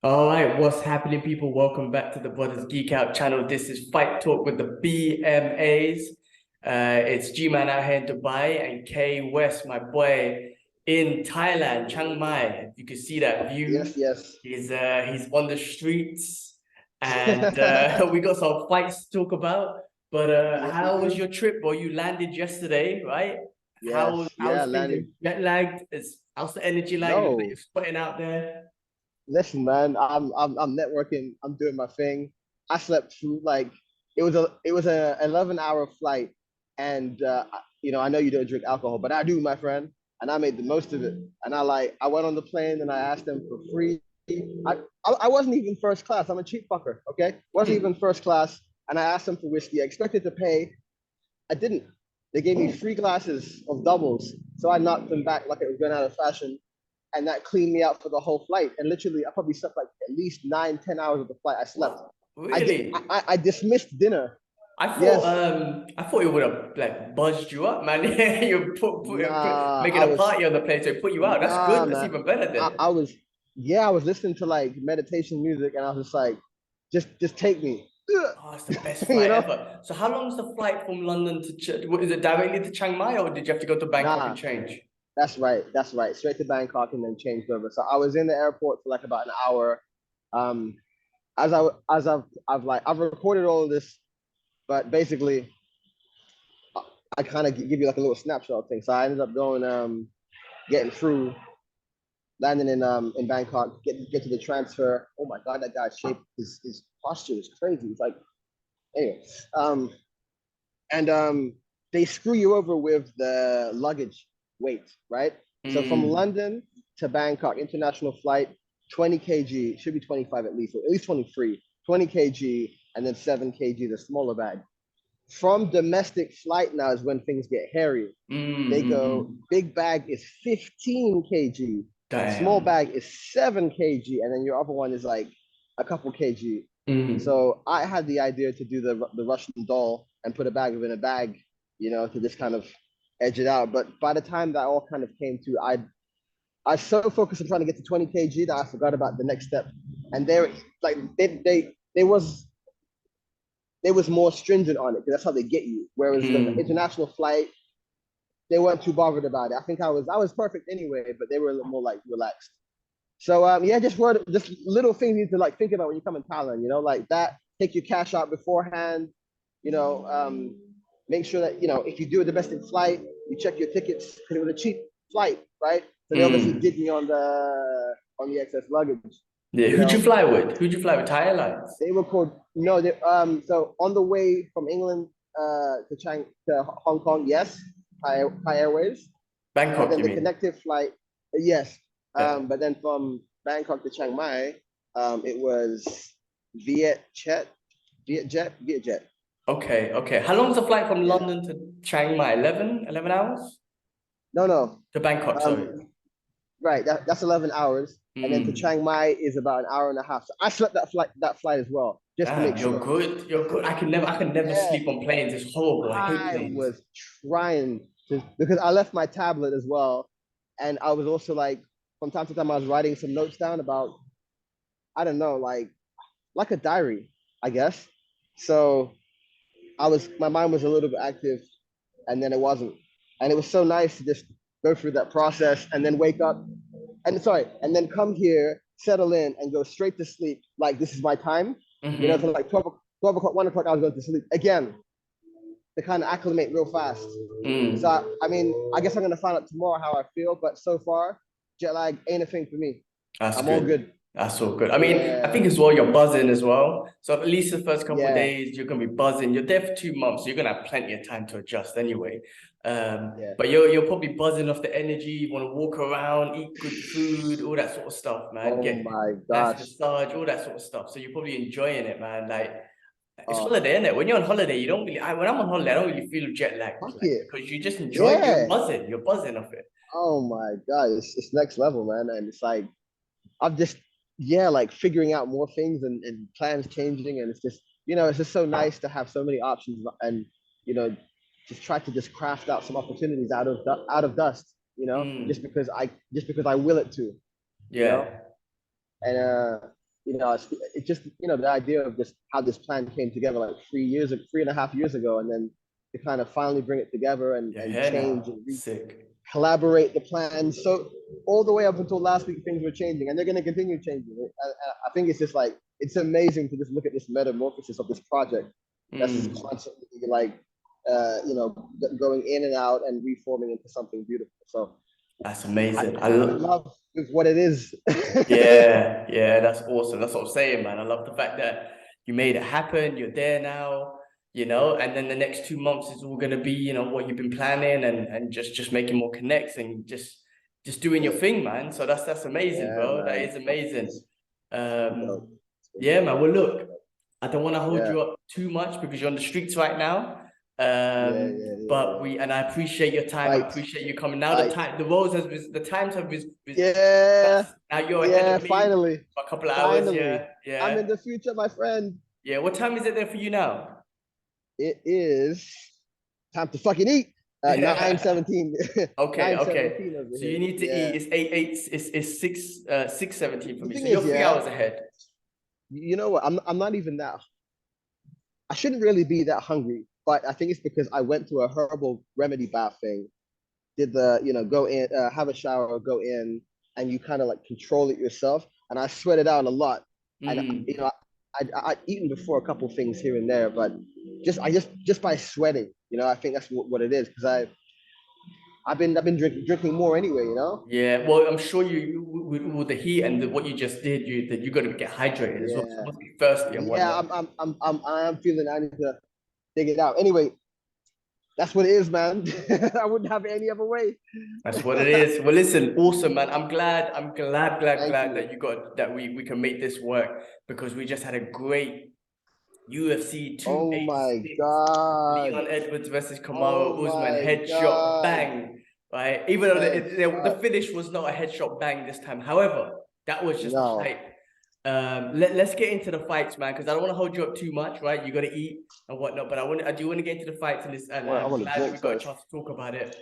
All right, what's happening, people? Welcome back to the Brothers Geek Out channel. This is Fight Talk with the BMAs. It's G-Man out here in Dubai and K West, my boy, in Thailand, Chiang Mai. You can see that view. Yes, yes. He's on the streets, and we got some fights to talk about. But Yes, we how was do. your trip? Well, you landed yesterday, right? Yes, yeah, How's things? Are landed. you jet lagged? How's the energy like? Looks like No, you're sweating out there. listen, man. I'm networking. I'm doing my thing. I slept through like it was a 11-hour flight, and I know you don't drink alcohol, but I do, my friend, and I made the most of it. And I went on the plane and I asked them for free. I I wasn't even first class. I'm a cheap fucker. Okay, wasn't even first class, and I asked them for whiskey. I expected to pay. I didn't. They gave me three glasses of doubles, so I knocked them back like it was going out of fashion, and that cleaned me out for the whole flight. And literally, I probably slept like at least 9, 10 hours of the flight. I slept. Wow, I did. really? I dismissed dinner. I Yes. I thought it would have like buzzed you up, man. You Nah. making I a was. party on the plane, so it put you out. That's Nah, good. That's man. even better I, then. I was. Yeah, I was listening to like meditation music, and I was just like, just take me. Oh, it's the best you flight know. ever. So how long is the flight from London to is it directly to Chiang Mai or did you have to go to Bangkok and Nah. change? That's right. That's right. Straight to Bangkok and then changed over. So I was in the airport for like about an hour. Um, I've recorded all of this, but basically I kind of give you like a little snapshot thing. So I ended up going getting through, landing in Bangkok, get to the transfer. Oh my god, that guy's shape, his posture is crazy. It's like anyway. Um and they screw you over with the luggage weight, right? So from Mm, London to Bangkok, international flight, 20 kg, should be 25 at least, or at least 23, 20 kg, and then 7 kg, the smaller bag. From domestic flight now is when things get hairy. They go, mm. big bag is 15 kg, small Damn. bag is 7 kg, and then your other one is like a couple kg. Mm. So I had the idea to do the Russian doll and put a bag within a bag, to just kind of edge it out. But by the time that all kind of came to, I so focused on trying to get to 20 kg that I forgot about the next step. And they like they was more stringent on it because that's how they get you. Whereas the Mm. international flight, they weren't too bothered about it. I think I was perfect anyway, but they were a little more like relaxed. So yeah, just little things you need to like think about when you come in Thailand, like that. Take your cash out beforehand, you know, um, make sure that if you do a domestic flight, you check your tickets because it was a cheap flight, right? So they obviously Mm. did me on the excess luggage, Yeah, you who'd you know. fly with? Who'd you fly with? Thai Airlines? They were called no. So on the way from England to Hong Kong, yes, Thai Airways. But Bangkok, then you the mean? connective flight, yes. Yeah. But then from Bangkok to Chiang Mai, it was Vietjet, Vietjet. Okay, okay. How long is the flight from Yeah. London to Chiang Mai? 11 hours? No, no. To Bangkok, sorry. Right. That's 11 hours, and then to Mm. Chiang Mai is about an hour and a half. So I slept that flight as well, just to make Damn, you're sure. good. You're good. I can never Yeah, sleep on planes. It's horrible. I hate I planes. was trying to because I left my tablet as well, and I was also like from time to time I was writing some notes down about I don't know like a diary, I guess. So my mind was a little bit active, and then it wasn't, and it was so nice to just go through that process and then wake up, and then come here, settle in, and go straight to sleep. Like this is my time, to Mm-hmm. like 12 o'clock, 1 o'clock, I was going to sleep again to kind of acclimate real fast. So Mm. I mean, I guess I'm gonna find out tomorrow how I feel, but so far, jet lag ain't a thing for me. That's I'm all good. good. That's all good. I mean, I think Yeah, as well you're buzzing as well. So at least the first couple of yeah, days you're gonna be buzzing. You're there for 2 months, so you're gonna have plenty of time to adjust anyway. yeah. But you're probably buzzing off the energy. You want to walk around, eat good food, all that sort of stuff, man. Oh Get my nice gosh. massage, all that sort of stuff. So you're probably enjoying it, man. Like it's Oh, holiday, isn't it? When you're on holiday, you don't really. When I'm on holiday, I don't really feel jet lagged, fuck like it. because you just enjoy. You're Yeah. buzzing. You're buzzing off it. Oh my God. It's next level, man. And it's like I'm just yeah, like figuring out more things and plans changing. And it's just so nice to have so many options and you know, just try to just craft out some opportunities out of dust, just Mm, because I will it to, you know? yeah. And it's just the idea of just how this plan came together like 3 years, 3.5 years ago, and then to kind of finally bring it together You're and here change now. and Sick. collaborate the plans. So all the way up until last week, things were changing, and they're going to continue changing. I think it's just like it's amazing to just look at this metamorphosis of this project that's just Mm, constantly like going in and out and reforming into something beautiful. So that's I, amazing. I'm in love with what it is. Yeah, yeah, that's awesome. That's what I'm saying, man. I love the fact that you made it happen. You're there now, and then the next 2 months is all gonna be, what you've been planning and just making more connects and just doing your thing, man. So that's amazing, Yeah, bro. That man. is amazing. It's been dope. Um, It's been yeah, dope. man. Well, look, I don't want to hold Yeah. you up too much because you're on the streets right now. Yeah, yeah, yeah, But yeah. I appreciate your time. I Fights, appreciate you coming. Now fights. the times have Yeah, now you're ahead yeah. of me Finally, for a couple of hours. finally. Yeah, I'm in yeah, the future, my friend. yeah. What time is it there for you now? It is time to fucking eat. Nine Yeah. seventeen. Okay, Nine okay. seventeen over So here. you need to eat. Yeah. It's eight. It's 6:17 for The me. So thing you're is, 3 hours ahead. you know what? I'm not even that. I shouldn't really be that hungry, but I think it's because I went through a herbal remedy bath thing. Did go in, have a shower, go in, and you kind of like control it yourself. And I sweated out a lot. And Mm. I'd eaten before a couple things here and there, but just by sweating, I think that's what it is. Because I've been drinking more anyway, Yeah. Well, I'm sure with the heat and what you just did, you got to get hydrated as well. So you Yeah, must be thirsty and yeah. whatnot. I'm feeling I need to dig it out. Anyway, that's what it is, man. I wouldn't have it any other way. That's what it is. Well, listen, awesome, man. I'm glad Thank you. that you got that we can make this work because we just had a great UFC Oh my 286 God. Leon Edwards versus Oh Kamaru Usman my headshot God. bang, right? Even though Yes. the finish was not a headshot bang this time. However, that was just the No. hype. Let's get into the fights, man, because I don't want to hold you up too much, right? You got to eat and whatnot, but I do want to get into the fights and and I I'm want to glad that drink we got a first. chance to talk about it.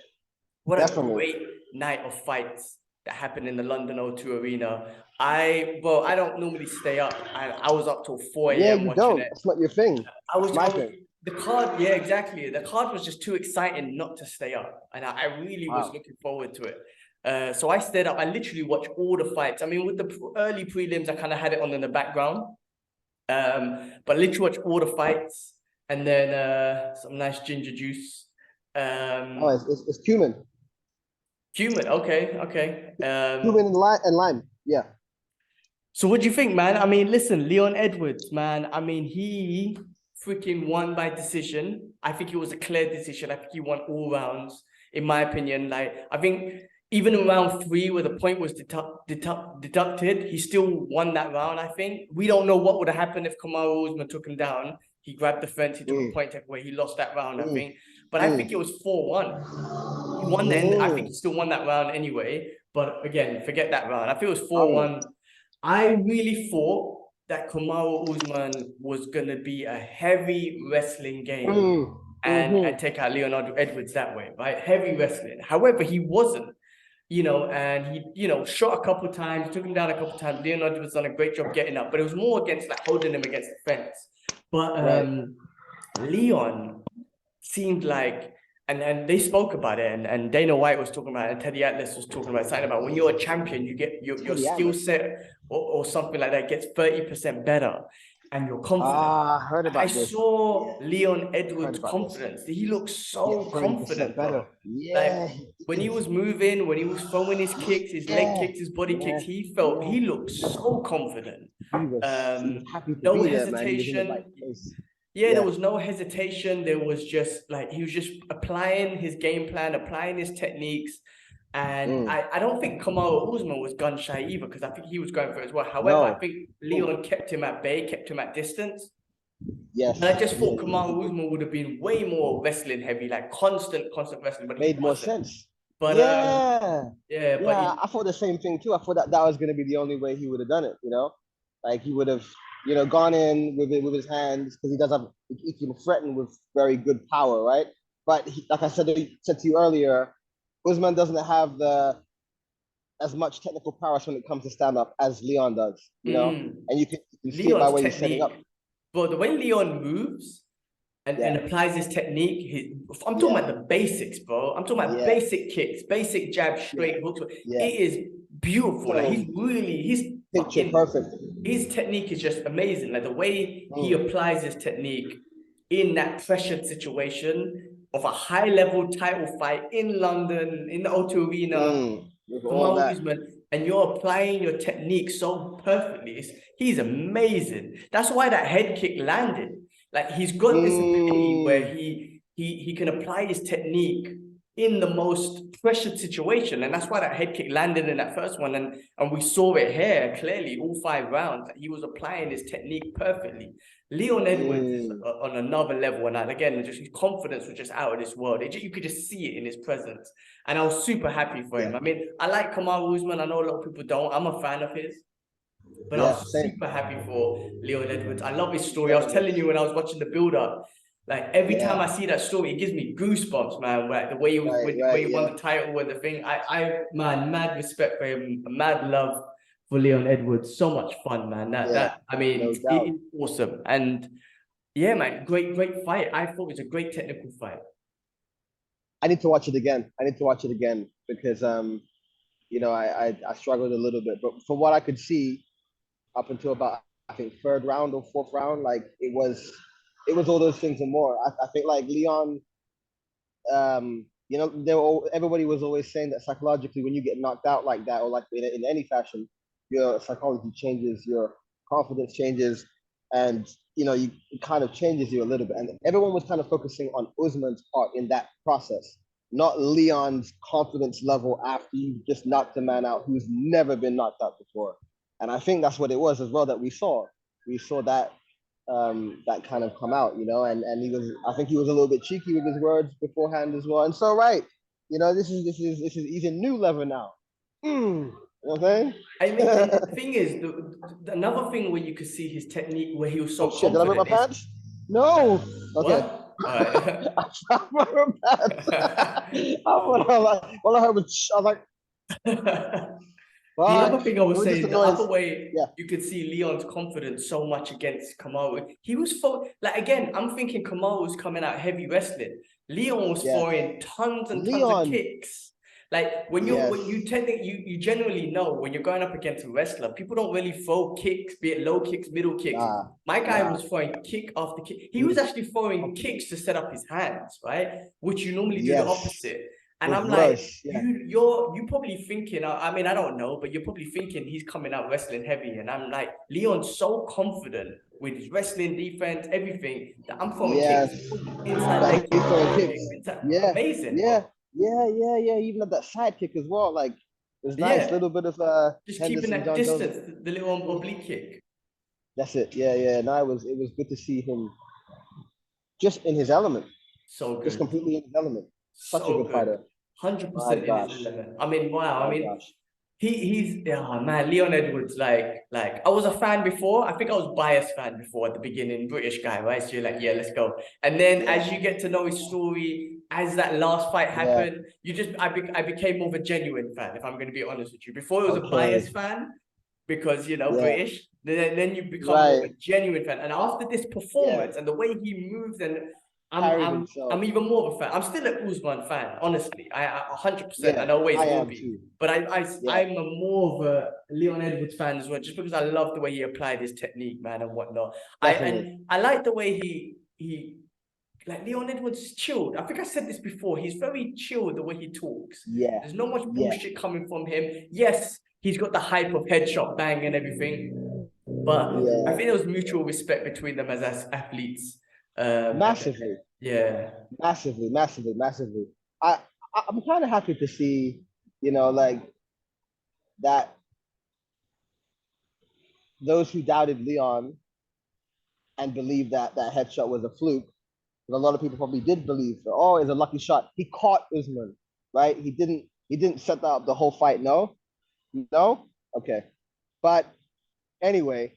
What a Definitely. great night of fights that happened in the London O2 Arena. I don't normally stay up. I was up till 4 Yeah, a.m. you watching don't. it. That's not your thing. It's I my was thing. the card, yeah, exactly. The card was just too exciting not to stay up. And I really was Wow. looking forward to it. So I stayed up. I literally watched all the fights. I mean, with the early prelims, I kind of had it on in the background. But literally watched all the fights and then some nice ginger juice. Oh, Um, it's cumin. Cumin, okay, okay. Cumin and lime. Yeah. So what do you think, man? I mean, listen, Leon Edwards, man. I mean, he freaking won by decision. I think it was a clear decision. I think he won all rounds, in my opinion. Like, I think even in round 3, where the point was deducted, he still won that round. I think we don't know what would have happened if Kamaru Usman took him down. He grabbed the fence. He took a Mm, point away. He lost that round. I mm, think, but I think mm, it was 4-1. He won the end. I think mm. he still won that round anyway. But again, forget that round. I think it was Oh. 4-1. I really thought that Kamaru Usman was gonna be a heavy wrestling game Mm, and mm-hmm. take out Leonardo Edwards that way, right? Heavy wrestling. However, he wasn't, and he, shot a couple times, took him down a couple times. Leonardo was done a great job getting up, but it was more against like holding him against the fence. But Right. Leon seemed like, and they spoke about it, and Dana White was talking about it, and Teddy Atlas was talking about something about when you're a champion, you get your Teddy skill Atlas. set or something like that gets 30% better, and you're confident. Ah, I heard I about this. saw Leon Heard Edwards' about this. confidence. He looked Get so 30% confident, bro. better. Yeah, Like he when he did. was moving, when he was throwing his kicks, his leg Yeah, kicks, his body kicks, yeah, yeah. he looked so confident. He was happy to No be there, man. He was in the right hesitation. place. Yeah, there Yeah. was no hesitation. There was just like he was just applying his game plan, applying his techniques. And Mm. I don't think Kamaru Usman was gun shy either, because I think he was going for it as well. However, I No. think Mm. Leon kept him at bay, kept him at distance. Yes. And I just Yeah, thought Kamaru Usman would have been way more wrestling heavy, like constant wrestling, but he made more wasn't. sense. But Yeah. yeah, but Yeah, I thought the same thing too. I thought that was going to be the only way he would have done it, Like he would have, gone in with it with his hands because he does have he can threaten with very good power, right? But like I said to you earlier, Usman doesn't have as much technical prowess when it comes to stand up as Leon does, you know, Mm. and you can see it by Leon's where he's setting up. technique, but the way Leon moves and Yeah, applies his technique, I'm talking yeah, about the basics, bro. I'm talking about yeah, basic kicks, basic jab, yeah, straight hooks. yeah. It is beautiful. Like Mm, he's picture fucking, perfect. his technique is just amazing. Like the way he Mm, applies his technique in that pressured situation of a high level title fight in London, in the O2 Arena, with all Kamal that. Usman, and you're applying your technique so perfectly. He's amazing. That's why that head kick landed. Like he's got this ability where Mm, he can apply his technique in the most pressured situation, and that's why that head kick landed in that first one. And we saw it here clearly, all 5 rounds. That he was applying his technique perfectly. Leon Edwards is mm, on another level, and again, just his confidence was just out of this world. You could just see it in his presence, and I was super happy for him. yeah, I mean, I like Kamaru Usman. I know a lot of people don't. I'm a fan of his, but I yeah, was same. super happy for Leon Edwards. I love his story. I was telling you Definitely. when I was watching the build up, like every time Yeah, I see that story, it gives me goosebumps, man. Like the way he was, right, the way right, he won yeah, the title and the thing. Man, mad respect for him, mad love for Leon Edwards. So much fun, man. yeah, I mean, no it doubt. is awesome. And yeah, man, great fight. I thought it was a great technical fight. I need to watch it again. I need to watch it again because you know, I struggled a little bit, but from what I could see up until about I think third round or fourth round, like it was all those things and more. I think like Leon, you know, everybody was always saying that psychologically, when you get knocked out like that, or like in any fashion, your psychology changes, your confidence changes, and you know, it kind of changes you a little bit. And everyone was kind of focusing on Usman's part in that process, not Leon's confidence level after you just knocked a man out who's never been knocked out before. And I think that's what it was as well that we saw. We saw that that kind of come out, you know, and he was, I think he was a little bit cheeky with his words beforehand as well. And so, right, you know, this is he's a new level now. You know what I'm I mean, and saying? the thing is, another thing where you could see his technique, where he was Oh so shit! Did I make my confident, is pants? No. Okay. what? All right. I found my pants. All I heard was, I was like, The fuck. other thing I It was was just a saying, the other noise. way Yeah. you could see Leon's confidence so much against Kamaru. He was like again, I'm thinking Kamaru was coming out heavy wrestling. Leon was Yeah. throwing tons and tons of Leon. kicks. Like Yes. when you tend to you generally know when you're going up against a wrestler, people don't really throw kicks, be it low kicks, middle kicks. Nah. My guy Nah. was throwing kick after kick. He He was was. actually throwing kicks to set up his hands, right? Which you normally do the Yes. opposite. And I'm like, Reverse. Yeah. you probably thinking, I mean, I don't know, but you're probably thinking he's coming out wrestling heavy. And I'm like, Leon's so confident with his wrestling defense, everything, that I'm throwing kicks, Yes. inside That leg he's kick, throwing drop kicks. kick, Yeah. amazing, Yeah. bro. Yeah. Even at that side kick as well. Like it was nice. Yeah, Little bit of just keeping Henderson, that John Jones. distance, the little oblique kick. That's it. Yeah. No, it was good to see him just in his element. So Just good, completely in his element. Such a so good good. fighter. My 100% in his gosh. element. I mean, wow. I My mean, gosh. he's oh man, Leon Edwards, like I was a fan before. I think I was biased fan before at the beginning, British guy, right? So you're like, yeah, let's go. And then Yeah. as you get to know his story, as that last fight Yeah. happened, I became more of a genuine fan, if I'm going to be honest with you. Before it was a biased Okay. fan because you know Yeah. British. Then you become more of Right. a genuine fan. And after this Yeah. performance and the way he moves and Carried himself. I'm even more of a fan. I'm still an Usman fan, honestly. I 100% Yeah. and always I will am be. too. But Yeah. I'm a more of a Leon Edwards fan as well, just because I love the way he applied his technique, man, and whatnot. Definitely. I like the way he like Leon Edwards is chilled. I think I said this before. He's very chilled the way he talks. Yeah. There's not much Yeah. bullshit coming from him. Yes, he's got the hype of headshot bang and everything, but I Yeah. think there was mutual respect between them as athletes. Massively. Yeah. Massively. I I'm kind of happy to see, you know, like that those who doubted Leon and believed that that headshot was a fluke. And a lot of people probably did believe, oh, it's a lucky shot. He caught Usman, right? He didn't set that up the whole fight. No, no, okay. But anyway,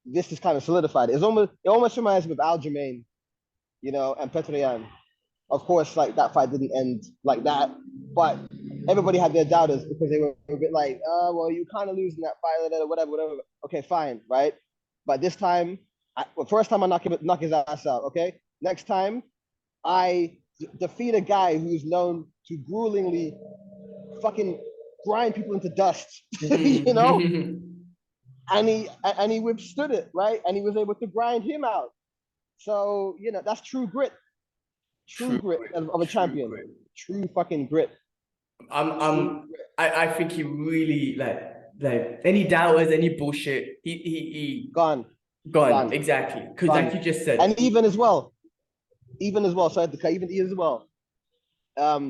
this is kind of solidified. It almost reminds me of Aljamain, you know, and Petroyan. Of course, like that fight didn't end like that, but everybody had their doubters because they were a bit like, well, you kind of losing that fight, whatever, whatever. Okay, fine, right? But this time, well, first time I knock his ass out. Okay, next time I defeat a guy who's known to gruelingly fucking grind people into dust, you know, and he withstood it, right? And he was able to grind him out. So you know that's true True grit grit, of a true champion, grit. true fucking grit. I'm I think he really like any doubters, any bullshit, he Gone, gone. gone, Exactly. Because like gone. you just said, And even as well, so even as well,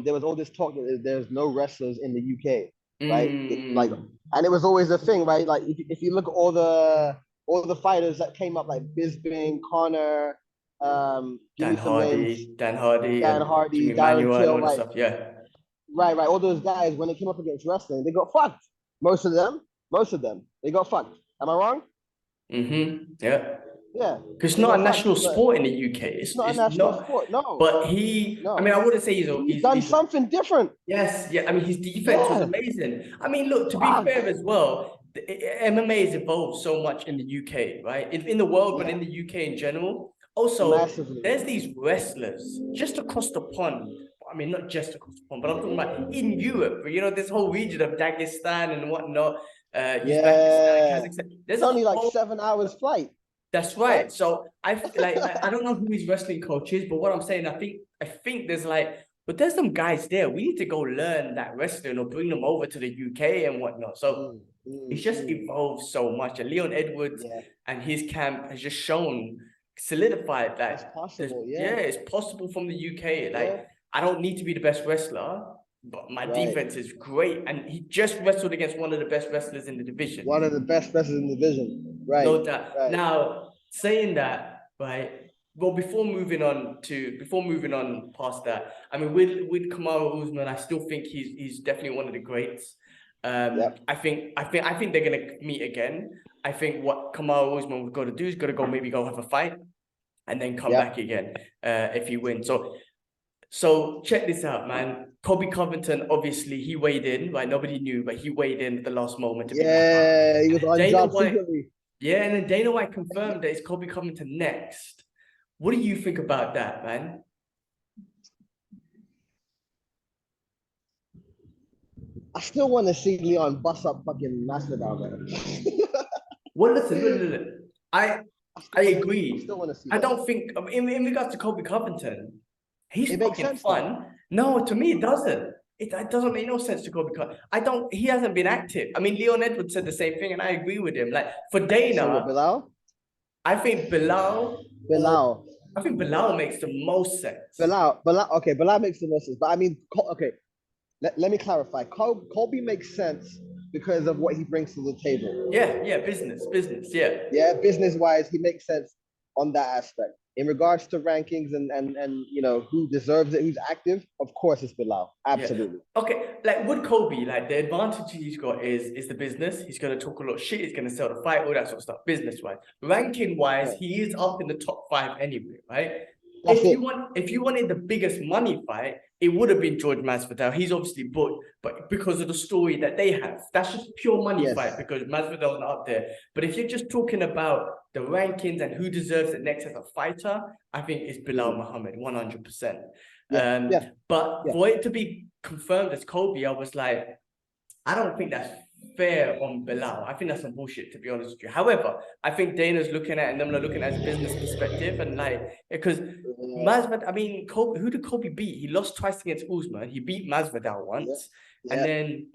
there was all this talk that there's no wrestlers in the UK, right? Like, mm, and it was always a thing, right? Like, if you look at all the fighters that came up, like Bisbing, Connor, give me some names, Dan Hardy Dan and Hardy, Jimmy Darren Manuel and Till, all that right, stuff. Yeah. right. All those guys when they came up against wrestling, they got fucked. Most of them, they got fucked. Am I wrong? Yeah. Yeah, Because it's they not a got fucked. national But sport in the UK. it's not a It's national not. sport. No, But I mean, no. I wouldn't say He's done something different. yes, yeah. I mean, his defense was Yeah, amazing. I mean, look, to be fuck. fair as well, MMA has evolved so much in the UK, right? In the world, but Yeah, in the UK in general. Also, massively. there's these wrestlers just across the pond. I mean, not just across the pond, but I'm talking about in Europe. You know, this whole region of Dagestan and whatnot, Uzbekistan, Yeah. Kazakhstan. There's It's a only like whole 7 hours flight. that's What? right. So I don't know who his wrestling coach is, but what I'm saying, I think there's but there's some guys there. We need to go learn that wrestling or bring them over to the UK and whatnot. So it's just evolved so much. And Leon Edwards Yeah, and his camp has just solidified it's that possible. yeah, Yeah, it's possible from the UK. yeah. Like I don't need to be the best wrestler, but my Right. defense is great. And he just wrestled against one of the best wrestlers in the division. One of the best wrestlers in the division. Right, No doubt. right. Now, saying that, right? Well, before moving on past that, I mean, with Kamaru Usman, I still think he's definitely one of the greats. Yep, I think they're gonna meet again. I think what Kamaru Usman would got to do is got to maybe go have a fight and then come yep, back again if he wins. So check this out, man. Kobe Covington, obviously, he weighed in, right? Nobody knew, but he weighed in at the last moment to beat Kamaru. yeah. He And was then on Dana job White, secretly. yeah, and then Dana White confirmed that it's Kobe Covington next. What do you think about that, man? I still want to see Leon bust up fucking Masvidal, man. Well, listen, look. I I agree. still want to see I that. don't think in regards to Kobe Covington, he's It makes fucking sense though. fun. No, to me it doesn't. It doesn't make no sense to Kobe Covington. He hasn't been active. I mean, Leon Edwards said the same thing, and I agree with him. Like for So what, Dana, Bilal? I think Bilal or Bilal. I think Bilal makes the most sense. Bilal. Okay, Bilal makes the most sense. But I mean, okay, let me clarify. Colby makes sense because of what he brings to the table. Yeah, business, yeah. Yeah, business wise, he makes sense on that aspect. In regards to rankings and you know who deserves it, who's active, of course it's Bilal. Yeah. Absolutely. Okay. Like with Kobe, like the advantage he's got is the business. He's gonna talk a lot of shit. He's gonna sell the fight, all that sort of stuff. Business wise, ranking wise, Yeah. he is up in the top 5 anyway, right? That's it. If you wanted the biggest money fight, it would have been George Masvidal. He's obviously booked, but because of the story that they have, that's just pure money Yes. fight because Masvidal's not up there. But if you're just talking about the rankings and who deserves it next as a fighter, I think it's Bilal Muhammad, 100%. Yeah. But for it to be confirmed as Kobe, I was like, I don't think that's fair on Bilal. I think that's some bullshit, to be honest with you. However, I think Dana's looking at it and them are looking at his business perspective and like because Masvidal, I mean, Kobe, who did Kobe beat? He lost twice against Usman. He beat Masvidal once, and then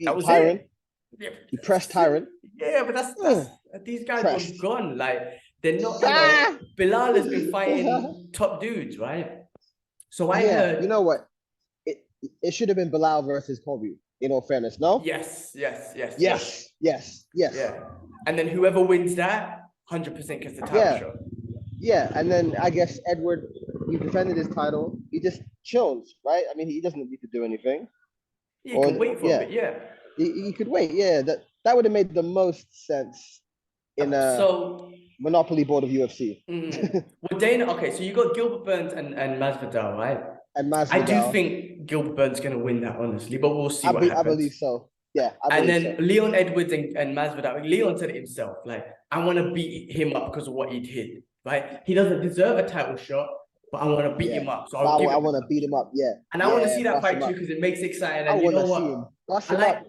that was Tyron. it. Yeah, He pressed Tyron. yeah, but that's these guys Pressed. were gone. Like they're not. You know, Bilal has been fighting top dudes, right? So I heard. You know what? It should have been Bilal versus Kobe. In all fairness, no. Yes. Yeah. And then whoever wins that, 100% gets the title shot. Yeah, and then I guess Edward, he defended his title. He just chills, right? I mean, he doesn't need to do anything. You can wait for it, yeah. He could wait, yeah. That would have made the most sense in a monopoly board of UFC. Well, Dana, okay, so you got Gilbert Burns and Masvidal, right? and I do Masvidal. think Gilbert Burns going to win that, honestly, but we'll see what happens. I believe so. Yeah, I And believe then so. Leon Edwards and Masvidal. Leon said it himself, like, I want to beat him up because of what he did. Right? He doesn't deserve a title shot, but I want to beat him up. So I'll give I him. want to beat him up. Yeah, And I want to yeah, see that bust fight him too up. because it makes it exciting. I And you want know to see what? him bust him up.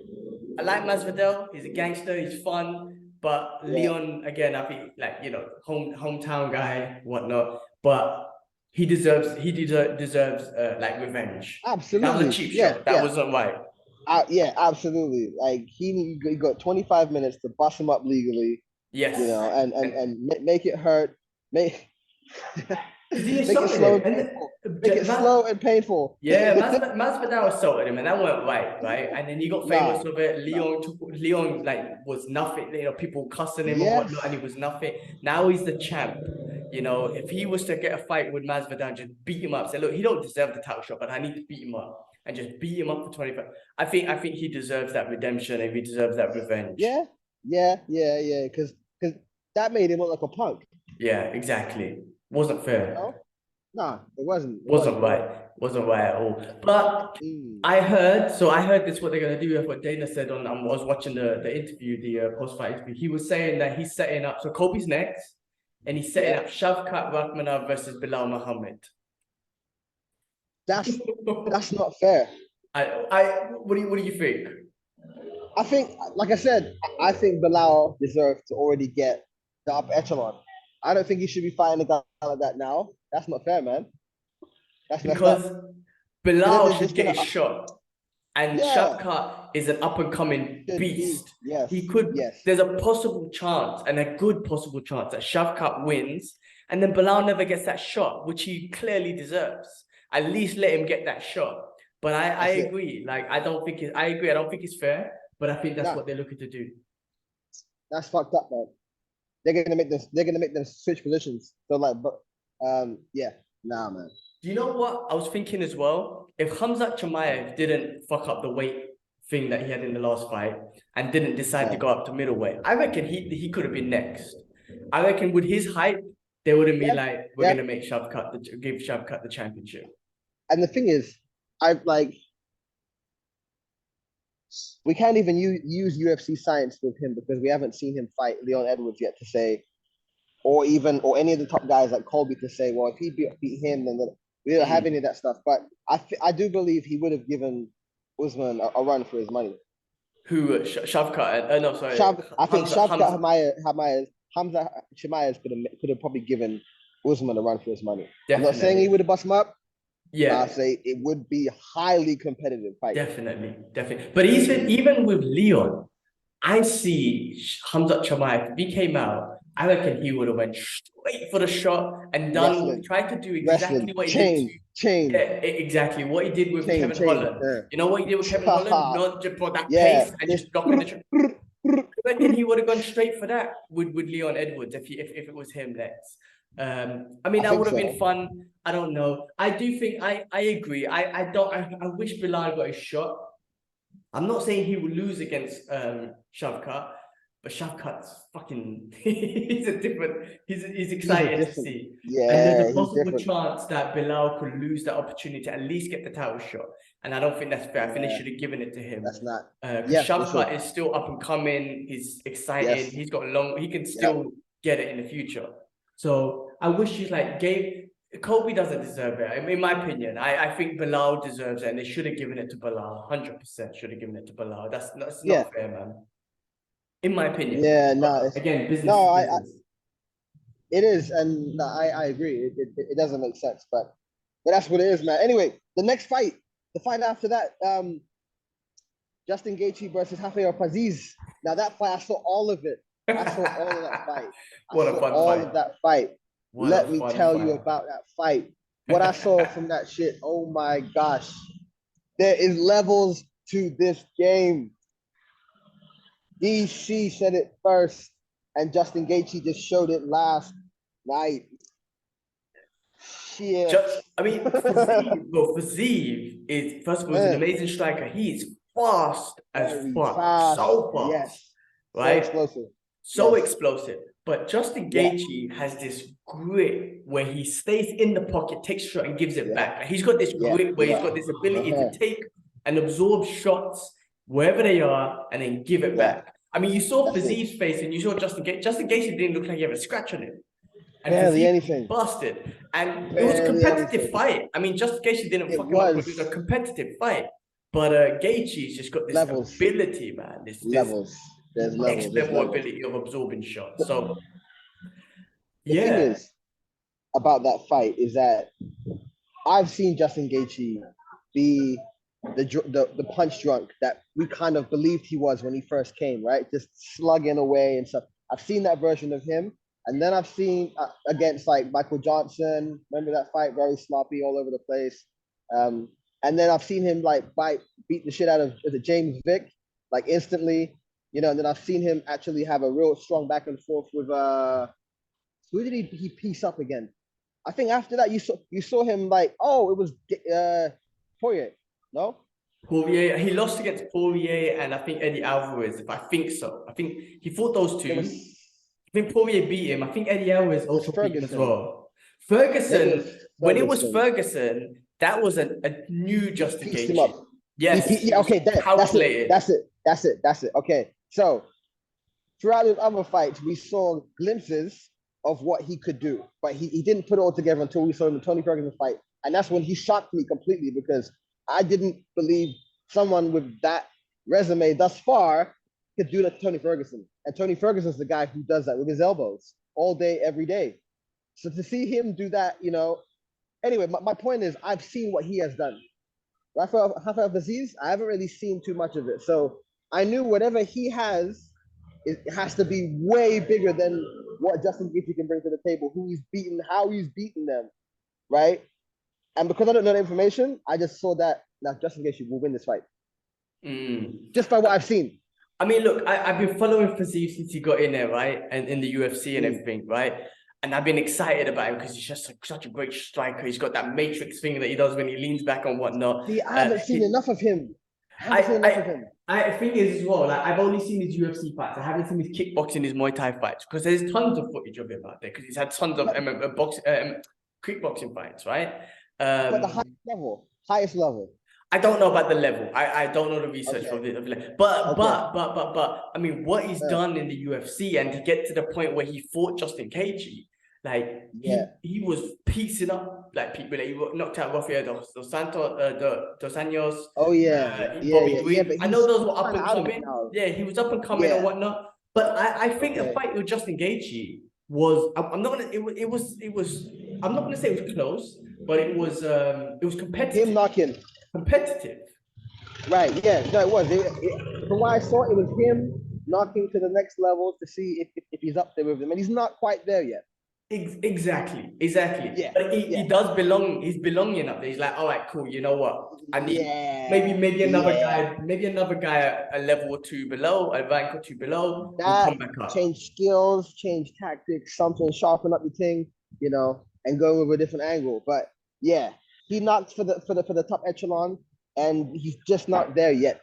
I like Masvidal. He's a gangster. He's fun. But Yeah. Leon, again, I think, like, you know, hometown guy, whatnot. But he deserves like revenge. Absolutely. That was a cheap shot. That wasn't right. Yeah, absolutely. Like he got 25 minutes to bust him up legally. Yes. You know, and make it hurt. Make He make it slow and painful. Make it slow and painful. Yeah, Masvidal assaulted him, and that went right? And then he got famous with it. Leon like was nothing. You know, people cussing him and whatnot, and he was nothing. Now he's the champ. You know, if he was to get a fight with Masvidal and just beat him up, say, look, he don't deserve the title shot, but I need to beat him up and just beat him up for 25. I think he deserves that redemption and he deserves that revenge. Yeah. Because that made him look like a punk. Yeah, exactly. Wasn't fair. You know? Nah, it wasn't. Wasn't right. Wasn't right at all. But I heard this what they're gonna do. What Dana said on. I was watching the interview, the post-fight interview. He was saying that he's setting up. So Kobe's next, and he's setting up Shavkat Rakhmonov versus Bilal Muhammad. That's not fair. What do you think? I think, like I said, I think Bilal deserves to already get the upper echelon. I don't think he should be fighting a guy like that now. That's not fair, man. That's because Bilal should get his shot. And Shavkat is an up-and-coming beast. Yes. He could. Yes. There's a possible chance, and a good possible chance, that Shavkat wins, and then Bilal never gets that shot, which he clearly deserves. At least let him get that shot. But I agree. Like, I agree. I don't think it's fair, but I think that's what they're looking to do. That's fucked up, man. They're gonna make them switch positions. So like, but yeah, nah, man. Do you know what I was thinking as well? If Khamzat Chimaev didn't fuck up the weight thing that he had in the last fight and didn't decide to go up to middleweight, I reckon he could have been next. I reckon with his height, they wouldn't be like, we're gonna make give Shavkat the championship. And the thing is, we can't even use UFC science with him because we haven't seen him fight Leon Edwards yet to say, or any of the top guys like Colby to say, well, if he beat him, then we don't have any of that stuff. But I do believe he would have given Usman a run for his money. Who Shavkat? No, sorry. I think Shavkat Khamzat Chimaev could have probably given Usman a run for his money. Definitely. I'm not saying he would have bust him up. Yeah, I'll say it would be highly competitive fight. Definitely. But even with Leon, I see Khamzat Chimaev. If he came out, I reckon he would have went straight for the shot and tried to do exactly what he did. Yeah, exactly what he did with Kevin Holland. Yeah. You know what he did with Kevin Holland? Not just for that pace and just blocking the shot. I reckon he would have gone straight for that with Leon Edwards if it was him next. I mean, that would have been fun. I don't know. I do think I agree. I wish Bilal got a shot. I'm not saying he will lose against Shavkat, but Shavkat's fucking he's exciting to see. Yeah, and there's a possible chance that Bilal could lose that opportunity to at least get the title shot. And I don't think that's fair. I think they should have given it to him. That's not. Shavkat is still up and coming. He's exciting. Yes. He's got he can still get it in the future. So I wish he's like Kobe doesn't deserve it. In my opinion, I think Bilal deserves it, and they should have given it to Bilal. 100% should have given it to Bilal. That's not fair, man. In my opinion. Yeah, no. Again, business. No, it is, and no, I agree. It doesn't make sense, but that's what it is, man. Anyway, the next fight, the fight after that, Justin Gaethje versus Rafael Paziz. Now that fight, I saw all of it. I saw all of that fight. What a fun fight. All of that fight. Let me tell you about that fight. What I saw from that shit, oh my gosh. There is levels to this game. DC said it first, and Justin Gaethje just showed it last night. Shit. Faziev is, first of all, an amazing striker. He's fast as fuck. So fast. Yes. Right? So explosive. So explosive. But Justin Yeah. Gaethje has this grit where he stays in the pocket, takes a shot, and gives it Yeah. back. Like, he's got this Yeah. grit where Yeah. he's got this ability Uh-huh. to take and absorb shots wherever they are and then give it Yeah. back. I mean, you saw That's it. Fizie's face and you saw Justin Gaethje. Justin Gaethje didn't look like he had a scratch on him. And Barely Fizie anything. busted. And it was a Barely competitive anything. fight. I mean, Justin Gaethje didn't It fuck him up, but it was was a competitive fight. But Gaethje's just got this levels. ability, man. This Levels. There's levels. next There's level levels. ability of absorbing shots. So The thing yeah, is about that fight is that I've seen Justin Gaethje be the punch drunk that we kind of believed he was when he first came, right? Just slugging away and stuff. I've seen that version of him, and then I've seen against like Michael Johnson. Remember that fight? Very sloppy, all over the place. And then I've seen him like beat the shit out of James Vick, like instantly, you know. And then I've seen him actually have a real strong back and forth with who did he piece up again? I think after that you saw him like, oh, it was Poirier, no? Poirier. He lost against Poirier and I think Eddie Alvarez. If I think so, I think he fought those two. I think Poirier beat him. I think Eddie Alvarez also beat him as well. Ferguson, when it was Ferguson, that was a new Justin Gaethje. Him up. Yes. Yeah. Okay. Calculated. That's it. Okay. So throughout his other fights, we saw glimpses of what he could do, but he didn't put it all together until we saw him in the Tony Ferguson fight, and that's when he shocked me completely because I didn't believe someone with that resume thus far could do that to Tony Ferguson. And Tony Ferguson's the guy who does that with his elbows all day, every day. So to see him do that, you know. Anyway, my point is, I've seen what he has done. Rafael Fiziev, I haven't really seen too much of it. So I knew whatever he has, it has to be way bigger than what Justin Gaethje can bring to the table, who he's beaten, how he's beaten them, right? And because I don't know the information, I just saw that Justin Gaethje will win this fight. Just by what I've seen. I mean, look, I've been following Fiziev since he got in there, right? And in the UFC and everything, right? And I've been excited about him because he's just such a great striker. He's got that matrix thing that he does when he leans back and whatnot. See, I haven't seen enough of him. I think is as well, like I've only seen his UFC fights. I haven't seen his kickboxing, his Muay Thai fights, because there's tons of footage of him out there because he's had tons of kickboxing fights, right? But the highest level. I don't know about the level. I don't know the research of it. But I mean, what he's done in the UFC and to get to the point where he fought Justin Gaethje, like he was piecing up like people. Like, he knocked out Rafael dos Anjos. Oh yeah, Bobby Green. But I know those were up and coming. Yeah, he was up and coming and whatnot. But I think the fight with Justin Gaethje was. I'm not gonna. It was. I'm not gonna say it was close, but it was competitive. Him knocking. Competitive. Right. Yeah. No, it was. From what I saw, it was him knocking to the next level to see if he's up there with them, and he's not quite there yet. Exactly. Yeah. But he does belong. He's belonging up there. He's like, all right, cool. You know what? I need maybe another guy, a level or two below, a rank or two below. That will come back up. Change skills, change tactics, something, sharpen up your thing, you know, and go with a different angle. But yeah, he knocked for the top echelon, and he's just not there yet.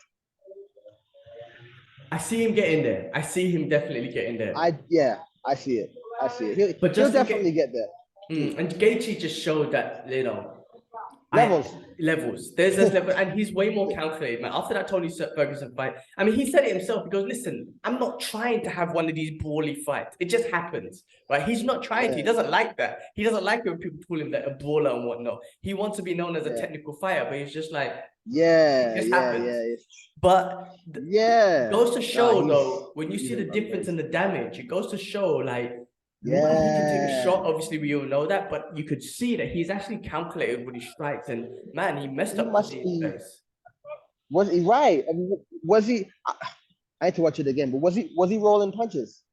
I see him getting there. I see him definitely getting there. I see it. He'll definitely get there. And Gaethje just showed that, you know, levels. There's this level, and he's way more calculated, man. After that Tony Ferguson fight, I mean, he said it himself. He goes, "Listen, I'm not trying to have one of these brawly fights. It just happens, right? He's not trying to. He doesn't like that. He doesn't like when people call him that a brawler and whatnot. He wants to be known as a technical fighter, but he's just like, it just happens. But it goes to show though, when you see the difference in the damage, it goes to show like. He can take a shot. Obviously, we all know that, but you could see that he's actually calculated with his strikes, and man, he messed up the place. Was he right? Was he? I had to watch it again, but was he rolling punches?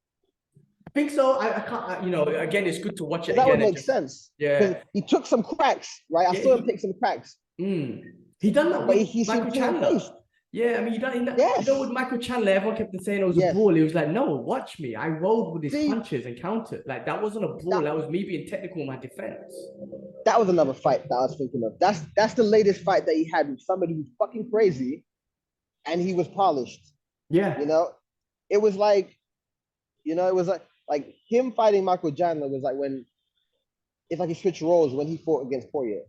I think so. I can't. You know, again, it's good to watch it. That would make sense. Yeah, he took some cracks, right? I saw him take some cracks. He done that with Michael Chandler. Yeah, I mean, you know, with Michael Chandler, everyone kept saying it was a brawl. He was like, no, watch me. I rolled with his punches and countered. Like, that wasn't a brawl. That was me being technical in my defense. That was another fight that I was thinking of. That's the latest fight that he had with somebody who's fucking crazy, and he was polished. Yeah. You know, it was like, like him fighting Michael Chandler was like when it's like he switched roles when he fought against Poirier.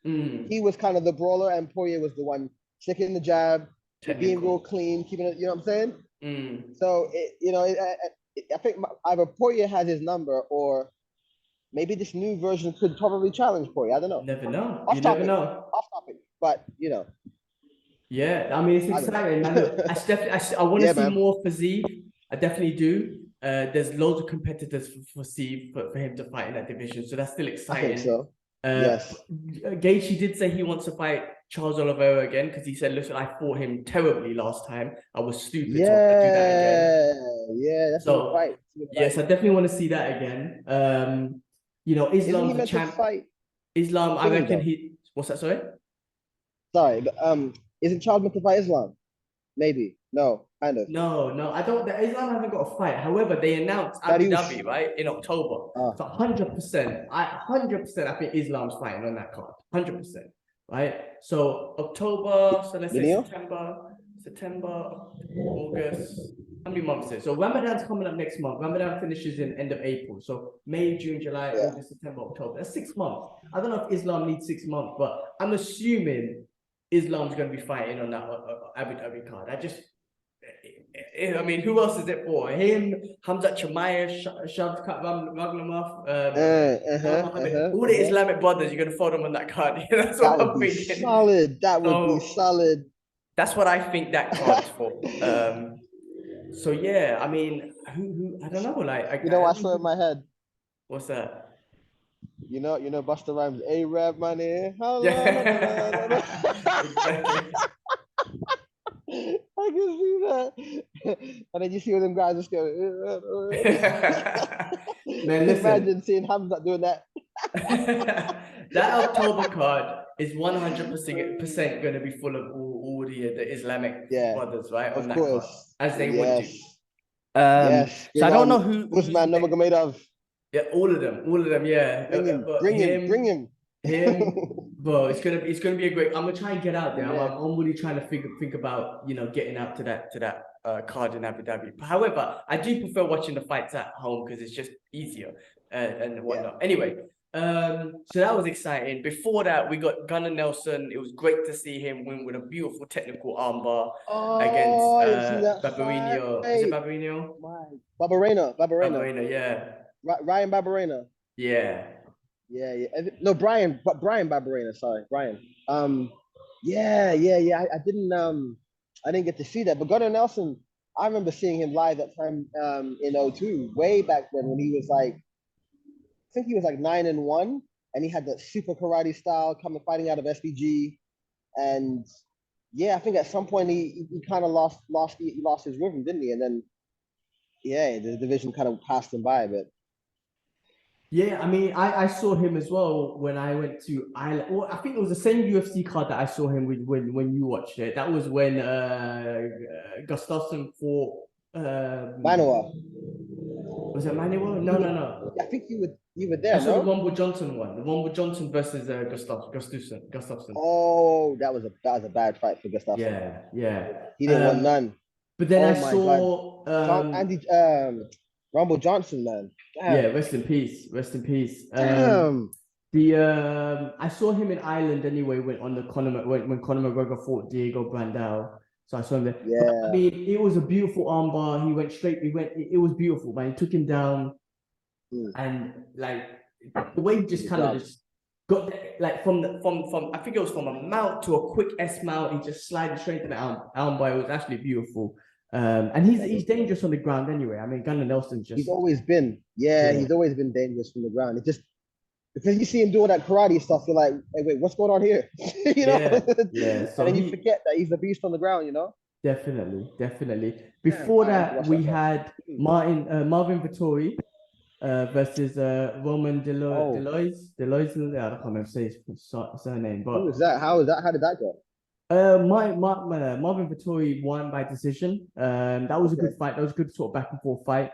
Mm, He was kind of the brawler, and Poirier was the one sticking the jab, being real technical. clean, keeping it. You know what I'm saying? Mm, So I think either Poirier has his number, or maybe this new version could probably challenge Poirier. I don't know. never know. You Off never topic, know. off topic. But you know, Yeah, I mean, it's I don't exciting, man. Look, know. I definitely, I want to Yeah, see man. more for Zeev. I definitely do. There's loads of competitors for Zeev for him to fight in that division, so that's still I think exciting. so. Yes. Gaethje did say he wants to fight Charles Oliveira again because he said, "Listen, I fought him terribly last time. I was stupid, so I'm gonna do that again." Yeah. Yeah. That's a good So fight. That's a good yes, fight. I definitely want to see that again. You know, Isn't he Islam's a meant to champ. fight Islam, I thingy reckon though? he. What's that? Sorry. Sorry, but isn't Charles meant to fight Islam? Maybe. No, kind of. No, I don't. Islam hasn't got a fight. However, they announced Abu Dariush. Dhabi, right, in October. Ah, So 100%, 100%, I think Islam's fighting on that card. 100%, right? So October, so let's say Benio? September, August. How many months is it? So Ramadan's coming up next month. Ramadan finishes in end of April. So May, June, July, Yeah. August, September, October. That's 6 months. I don't know if Islam needs 6 months, but I'm assuming Islam's going to be fighting on that Abu Dhabi card. I mean, who else is it for? Him, Hamzat Chimaev, Shavkat Raghmanomov, all the Islamic brothers. You're gonna throw them on that card. That's That what would I'm be thinking. solid. That would be So solid. that's what I think that card's for. So yeah, I mean, who I don't know. Like, You know, I saw in my head. what's that? You know, Busta Rhymes, A-Rap money. Yeah, exactly. I can see that. And then you see all them guys just go. Man, listen. Imagine seeing Hamza doing that. That October card is 100% going to be full of all the Islamic brothers, right? On Of that card, course. as they would do. Yes. So I don't know who's who's man Nurmagomedov. Yeah, all of them, yeah. But Bring him. bro, it's gonna be a great. I'm gonna try and get out there. I'm really trying to think about getting out to that card in Abu Dhabi. However, I do prefer watching the fights at home because it's just easier and whatnot. Anyway, so that was exciting. Before that, we got Gunnar Nelson. It was great to see him win with a beautiful technical armbar against Barbarino. Is it Barbarino? Barbarena, yeah. Ryan Barbarena. Yeah. No, Brian Barbarena. Sorry, Brian. Yeah. I didn't get to see that, but Gunnar Nelson, I remember seeing him live that time in '02, way back then when he was like, I think he was like 9-1, and he had that super karate style coming fighting out of SBG, and yeah, I think at some point he kind of lost his rhythm, didn't he? And then the division kind of passed him by a bit. Yeah, I mean, I saw him as well when I went to Ireland. Well, I think it was the same UFC card that I saw him with when you watched it. That was when Gustafsson fought Manoa. Was it Manuel? No. I think you were there. I saw the Rumble Johnson one. The Rumble Johnson versus Gustafsson. Oh, that was a bad fight for Gustafsson. Yeah. He didn't want none. But then I saw Rumble Johnson, man. Damn. Yeah, rest in peace. Damn. I saw him in Ireland anyway when Conor McGregor fought Diego Brandao. So I saw him there. Yeah. But, I mean, it was a beautiful armbar. He went straight. It was beautiful, man. He took him down, and like the way he just kind of just got like from I think it was from a mount to a quick S mount. He just slided straight to the armbar. It was actually beautiful. And he's dangerous on the ground anyway. I mean, Gunnar Nelson's just. He's always been. He's always been dangerous from the ground. It just because you see him doing that karate stuff, you're like, hey, wait, what's going on here? you know? Yeah. So and then you forget that he's a beast on the ground, you know? Definitely. Before that, we had Marvin Vettori versus Roman Deloise. I can't remember his surname. But who was that? How did that go? Marvin Vettori won by decision. That was a good fight. That was a good sort of back and forth fight.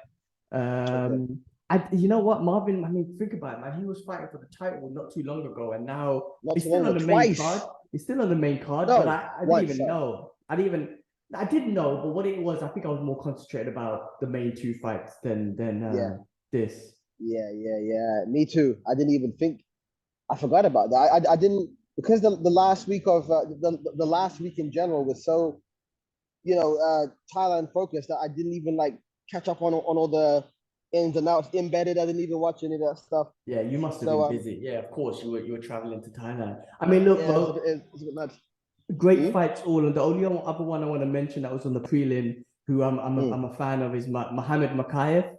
You know what, Marvin? I mean, think about it, man. He was fighting for the title not too long ago, and now he's still on the main card. He's still on the main card, but I didn't even know. I didn't know, but what it was, I think I was more concentrated about the main two fights than Yeah, this. yeah. Me too. I didn't even think. I forgot about that. I didn't because the last week of the last week in general was so Thailand focused that I didn't even like catch up on all the ins and outs embedded. I didn't even watch any of that stuff. Yeah, you must have So been busy. Yeah, of course, you were traveling to Thailand. I mean, look, yeah, bro, it's a bit nuts. great Mm? fights all, and the only other one I want to mention that was on the prelim, who I'm Mm. a fan of, is Mohammed Makayev.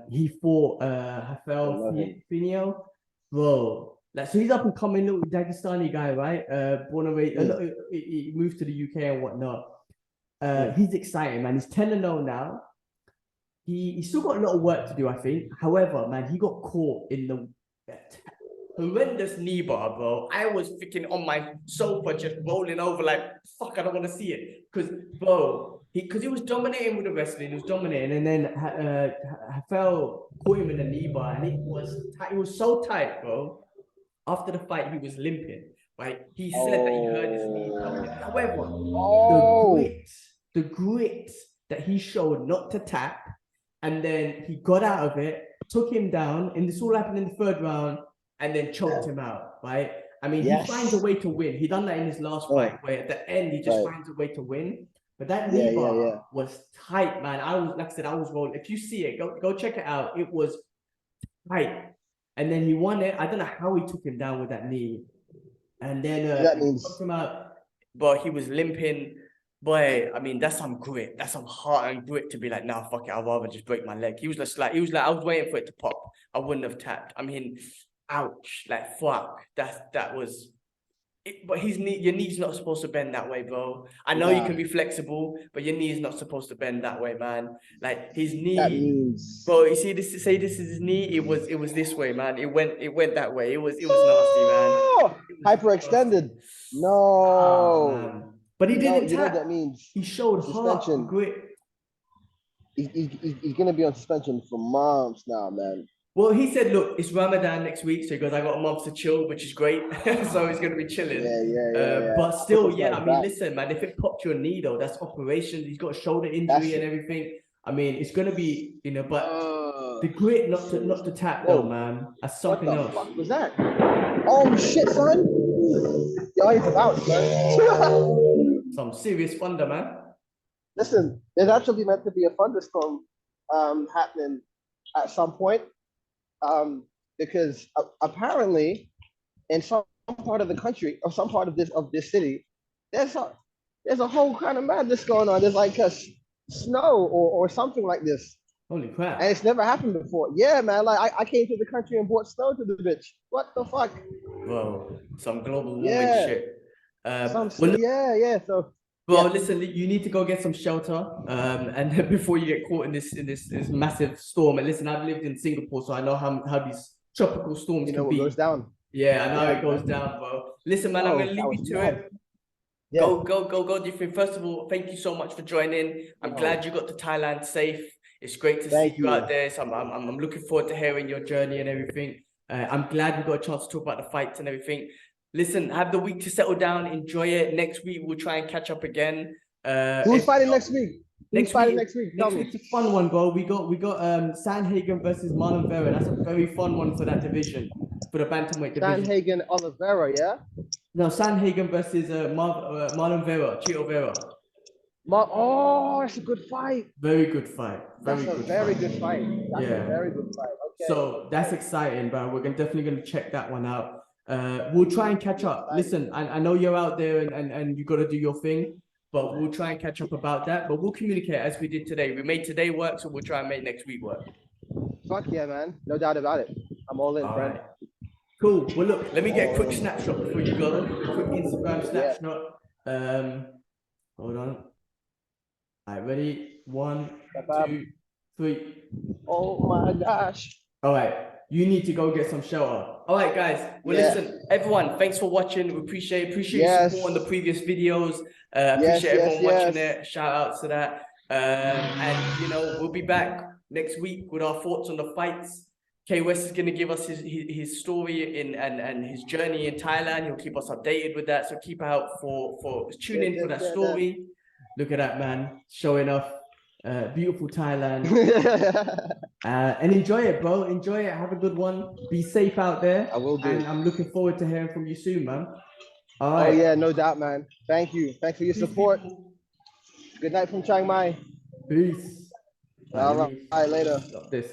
He fought I Rafael don't know him. Finio, bro. Like, so he's up and coming little Dagestani guy, right? Born and raised, Mm. he moved to the UK and whatnot. Mm. He's exciting, man. He's 10-0 now. He's still got a lot of work to do, I think. However, man, he got caught in the horrendous knee bar, bro. I was freaking on my sofa, just rolling over like, fuck, I don't want to see it. Because, bro, because he was dominating with the wrestling, he was dominating, and then Hafel caught him in the knee bar, and it was so tight, bro. After the fight, he was limping, right? He said that he heard his knee coming. However, the Oh. grit, the grit that he showed not to tap, and then he got out of it, took him down, and this all happened in the third round, and then choked him out, right? I mean, he finds a Yes. way to win. He done that in his last fight, where at the end he just Right. finds a way to win. But that Yeah, knee yeah, bar yeah. was tight, man. I was, like I said, I was rolling. If you see it, go check it out. It was tight. And then he won it. I don't know how he took him down with that knee. And then So that he knocked means him out, but he was limping. Boy, I mean, that's some grit. That's some heart and grit to be like, nah, fuck it. I'd rather just break my leg. He was just like, I was waiting for it to pop. I wouldn't have tapped. I mean, ouch, like fuck. That was it, but your knee's not supposed to bend that way, bro. I know you nah. can be flexible, but your knee's not supposed to bend that way, man. Like his That knee, means bro. You see this? Say this is his knee. It was this way, man. It went that way. It was nasty, man. oh, It was nasty. hyperextended. Ah, No. man. But he didn't You know what that tap. means? He showed heart, Suspension. grit. He's gonna be on suspension for months now, man. Well, he said, look, it's Ramadan next week, so he goes, I got a month to chill, which is great. So he's gonna be chilling. Yeah. But I hope still, this yeah, guy's I mean, back. listen, man, if it popped your knee though, that's operation. He's got a shoulder injury That's and everything. I mean, it's gonna be, but uh the grit not to tap though, whoa. man. That's What something the else. fuck was that? Oh shit, son. Yo, I need to bounce, man. Some serious thunder, man. Listen, there's actually meant to be a thunderstorm happening at some point. Because apparently in some part of the country or some part of this city, there's a there's a whole kind of madness going on. There's like a snow or something like this, Holy and crap. it's never happened before. Yeah, man. Like I came to the country and brought snow to the bitch. What the fuck? Bro, some global warming Yeah, shit. some yeah. So Bro, yeah, listen, you need to go get some shelter. And then before you get caught in this massive storm. And listen, I've lived in Singapore, so I know how these tropical storms you know can what goes be. down. Yeah, I know how Yeah, it goes man. down, bro. Listen, man, I'm Yo, gonna that leave was you to mad. it. Yeah. Go, different. First of all, thank you so much for joining. I'm Yo, glad you got to Thailand safe. It's great to see thank you out you. there. So I'm looking forward to hearing your journey and everything. I'm glad we got a chance to talk about the fights and everything. Listen, have the week to settle down, enjoy it. Next week we'll try and catch up again. Who's fighting next week? Who's Next fighting week, next week? Tell next me. week's a fun one, bro. We got Sanhagen versus Marlon Vera. That's a very fun one for that division, for the bantamweight division. Sanhagen Oliveira, yeah? No, Sanhagen versus Marlon Vera, Chito Vera. Oh, that's a good fight. Very good fight. That's a very good fight. That's a Yeah. very good fight. Okay. So that's exciting, bro. We're definitely gonna check that one out. We'll try and catch up. Listen, I know you're out there and you got to do your thing, but we'll try and catch up about that. But we'll communicate as we did today. We made today work, so we'll try and make next week work. Fuck yeah, man. No doubt about it. I'm all in, All friend. right. Cool. Well, look, let me get a quick snapshot before you go. A quick Instagram Yeah. snapshot. Hold on. All right, ready? 1, Bye-bye. 2, 3. Oh my gosh. All right. You need to go get some shelter. All right, guys. Well, Yeah. listen, everyone, thanks for watching. We appreciate Yes. your support on the previous videos. Yes, Appreciate everyone watching yes. it. Shout out to that. And we'll be back next week with our thoughts on the fights. K West is going to give us his story and his journey in Thailand. He'll keep us updated with that. So keep out for tune in for that story. Look at that, man. Showing off beautiful Thailand. And enjoy it, bro. Enjoy it. Have a good one. Be safe out there. I will do. And I'm looking forward to hearing from you soon, man. All Oh right. yeah, no doubt, man. Thank you. Thanks for your Peace, support. people. Good night from Chiang Mai. Peace. All right, later. Stop this.